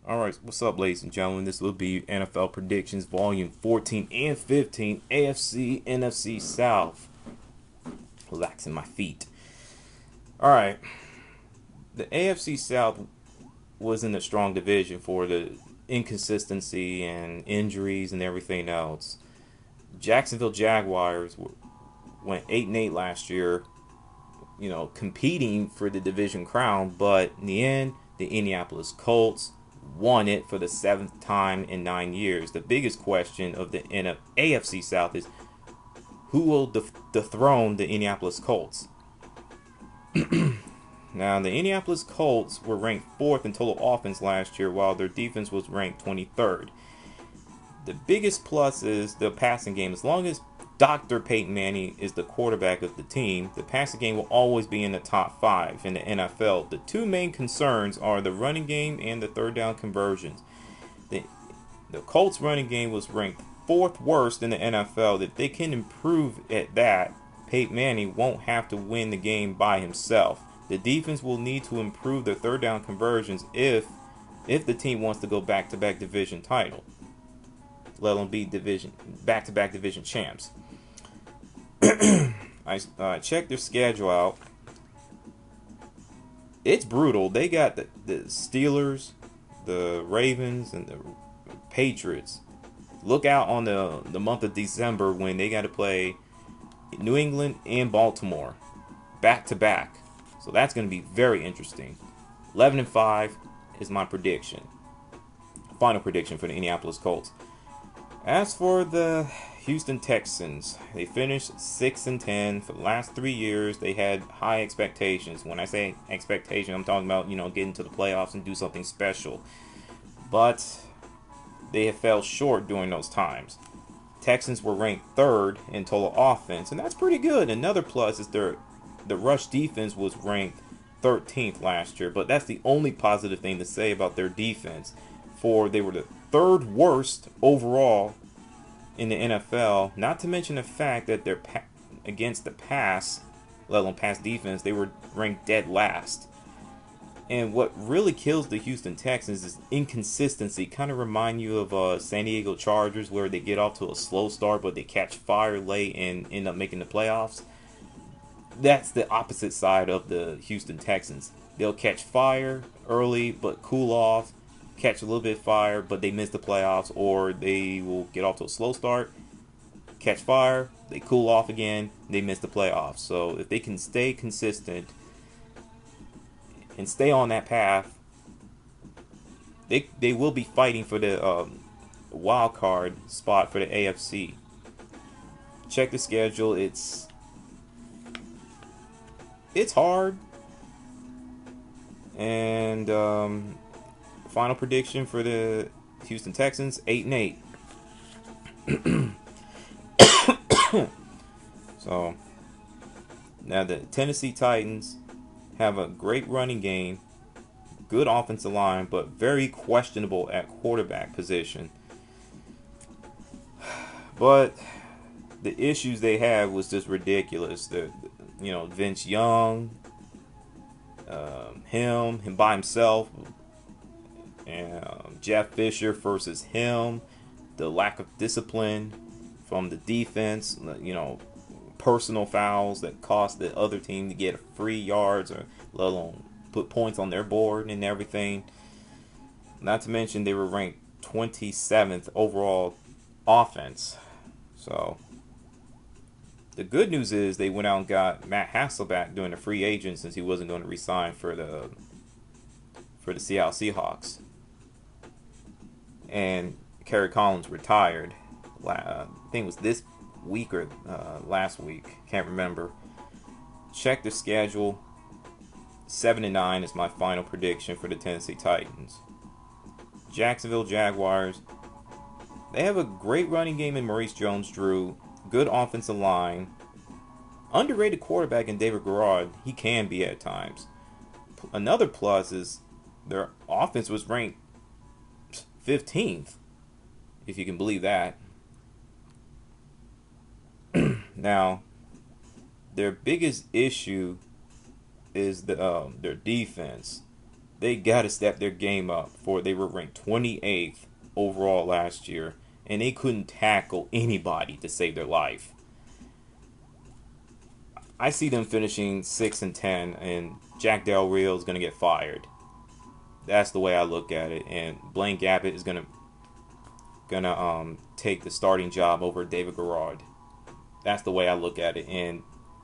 All right, what's up, ladies and gentlemen? This will be NFL Predictions Volume 14 and 15, AFC, NFC South. Relaxing my feet. All right, the AFC South was in a strong division for the inconsistency and injuries and everything else. Jacksonville Jaguars went 8-8 last year, competing for the division crown, but in the end, the Indianapolis Colts won it for the seventh time in 9 years. The biggest question of the AFC South is who will dethrone the Indianapolis Colts? Now, the Indianapolis Colts were ranked 4th in total offense last year, while their defense was ranked 23rd. The biggest plus is the passing game. As long as Dr. Peyton Manning is the quarterback of the team, the passing game will always be in the top 5 in the NFL. The two main concerns are the running game and the third down conversions. The Colts running game was ranked 4th worst in the NFL. If they can improve at that, Peyton Manning won't have to win the game by himself. The defense will need to improve their third down conversions if the team wants to go back-to-back division title, let alone be back-to-back division champs. I checked their schedule out. It's brutal. They got the Steelers, the Ravens, and the Patriots. Look out on the month of December when they got to play New England and Baltimore back-to-back. So that's going to be very interesting. 11-5 is my prediction. Final prediction for the Indianapolis Colts. As for the Houston Texans, they finished 6-10. For the last 3 years, they had high expectations. When I say expectation, I'm talking about, getting to the playoffs and do something special. But they have fell short during those times. Texans were ranked 3rd in total offense, and that's pretty good. Another plus is the rush defense was ranked 13th last year, but that's the only positive thing to say about their defense. For they were the 3rd worst overall in the NFL, not to mention the fact that they're against the pass, let alone pass defense, they were ranked dead last. And what really kills the Houston Texans is inconsistency. Kind of remind you of San Diego Chargers, where they get off to a slow start, but they catch fire late and end up making the playoffs. That's the opposite side of the Houston Texans. They'll catch fire early, but cool off, catch a little bit of fire, but they miss the playoffs, or they will get off to a slow start, catch fire, they cool off again, they miss the playoffs. So if they can stay consistent and stay on that path, they will be fighting for the wild card spot for the AFC. Check the schedule. It's hard. And final prediction for the Houston Texans, 8-8. So now the Tennessee Titans have a great running game, good offensive line, but very questionable at quarterback position. But the issues they had was just ridiculous. Vince Young, him by himself, and Jeff Fisher versus him, the lack of discipline from the defense, personal fouls that cost the other team to get free yards or let alone put points on their board and everything. Not to mention they were ranked 27th overall offense. So the good news is they went out and got Matt Hasselbeck doing a free agent, since he wasn't going to resign for the Seattle Seahawks. And Kerry Collins retired. I think it was this week or last week. Can't remember. Check the schedule. 7-9 is my final prediction for the Tennessee Titans. Jacksonville Jaguars. They have a great running game in Maurice Jones-Drew. Good offensive line. Underrated quarterback in David Garrard. He can be at times. Another plus is their offense was ranked 15th, if you can believe that. Now, their biggest issue is their defense. They got to step their game up. For they were ranked 28th overall last year, and they couldn't tackle anybody to save their life. I see them finishing 6-10, and Jack Del Rio is going to get fired. That's the way I look at it, and Blaine Gabbert is gonna take the starting job over David Garrard. That's the way I look at it, and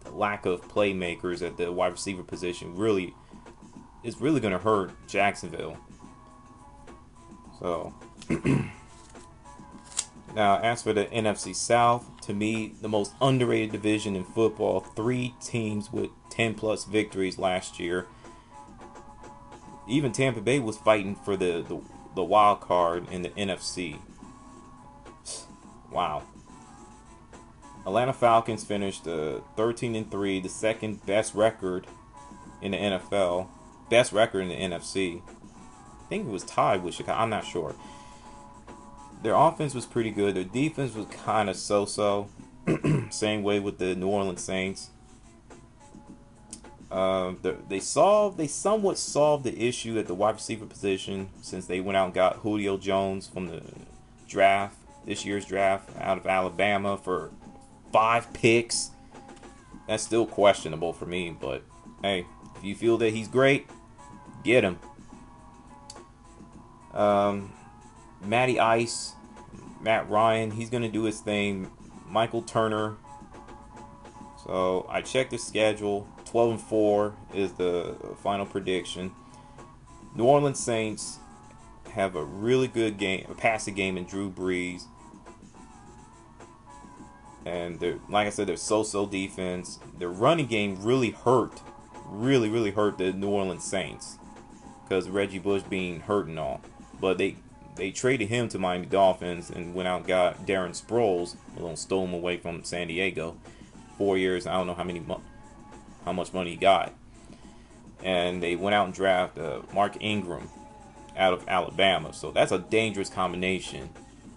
the lack of playmakers at the wide receiver position really is really gonna hurt Jacksonville. So now, as for the NFC South, to me, the most underrated division in football, 3 teams with 10 plus victories last year. Even Tampa Bay was fighting for the wild card in the NFC. Wow. Atlanta Falcons finished 13-3, the second best record in the NFL, best record in the NFC. I think it was tied with Chicago. I'm not sure. Their offense was pretty good. Their defense was kind of so-so. Same way with the New Orleans Saints. They somewhat solved the issue at the wide receiver position since they went out and got Julio Jones from the draft, this year's draft, out of Alabama for 5 picks. That's still questionable for me, but hey, if you feel that he's great, get him. Matty Ice, Matt Ryan, he's going to do his thing. Michael Turner. So I checked the schedule. 12-4 is the final prediction. New Orleans Saints have a really good game, a passing game in Drew Brees. And like I said, their so-so defense. Their running game really hurt the New Orleans Saints because Reggie Bush being hurt and all. But they traded him to Miami Dolphins and went out and got Darren Sproles. Stole him away from San Diego. 4 years. I don't know how much money he got. And they went out and drafted Mark Ingram out of Alabama. So that's a dangerous combination.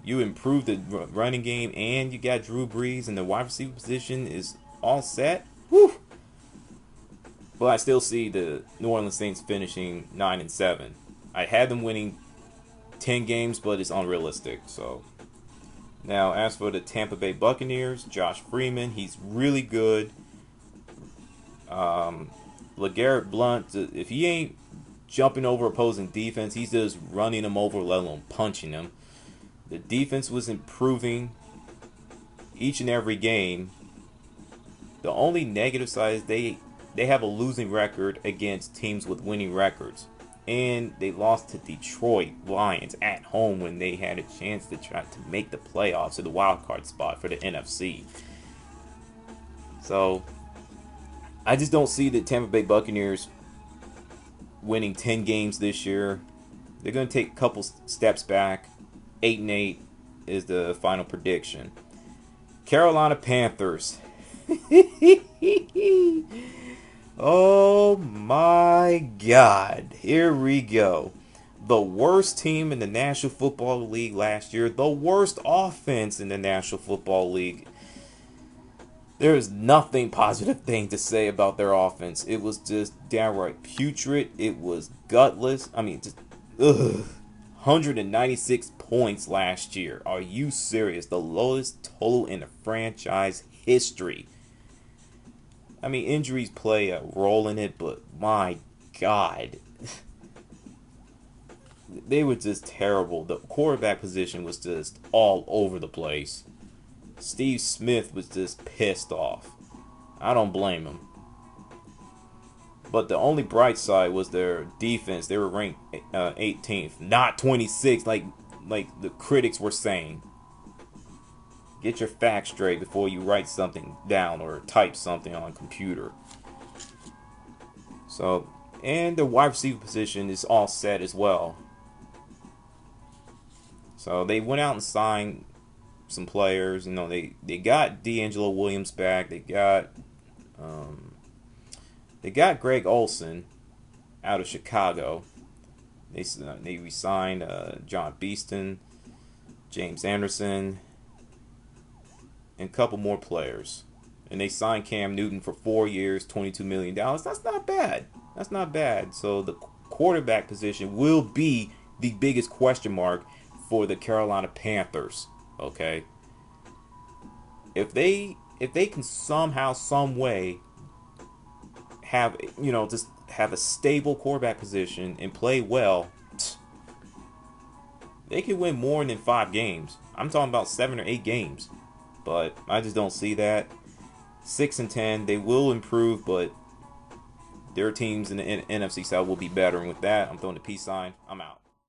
You improve the running game and you got Drew Brees, and the wide receiver position is all set. Whew. But I still see the New Orleans Saints finishing 9-7. I had them winning 10 games, but it's unrealistic. So now, as for the Tampa Bay Buccaneers, Josh Freeman, he's really good. LeGarrette Blount, if he ain't jumping over opposing defense, he's just running them over, let alone punching them. The defense was improving each and every game. The only negative side is they have a losing record against teams with winning records. And they lost to Detroit Lions at home when they had a chance to try to make the playoffs or the wild card spot for the NFC. So I just don't see the Tampa Bay Buccaneers winning 10 games this year. They're going to take a couple steps back. 8-8 is the final prediction. Carolina Panthers. Oh my God. Here we go. The worst team in the National Football League last year. The worst offense in the National Football League. There is nothing positive thing to say about their offense. It was just downright putrid. It was gutless. I mean, just 196 points last year. Are you serious? The lowest total in the franchise history. I mean, injuries play a role in it, but my God. They were just terrible. The quarterback position was just all over the place. Steve Smith was just pissed off. I don't blame him. But the only bright side was their defense. They were ranked 18th, not 26th like the critics were saying. Get your facts straight before you write something down or type something on a computer. So, and the wide receiver position is all set as well. So they went out and signed some players. You know, they got D'Angelo Williams back. They got Greg Olsen out of Chicago. They re-signed John Beeston, James Anderson, and a couple more players. And they signed Cam Newton for 4 years, $22 million. That's not bad. So the quarterback position will be the biggest question mark for the Carolina Panthers. Okay, if they can somehow, some way have, just have a stable quarterback position and play well, they can win more than 5 games. I'm talking about 7 or 8 games, but I just don't see that. 6-10, they will improve, but their teams in the NFC South will be better. And with that, I'm throwing the peace sign. I'm out.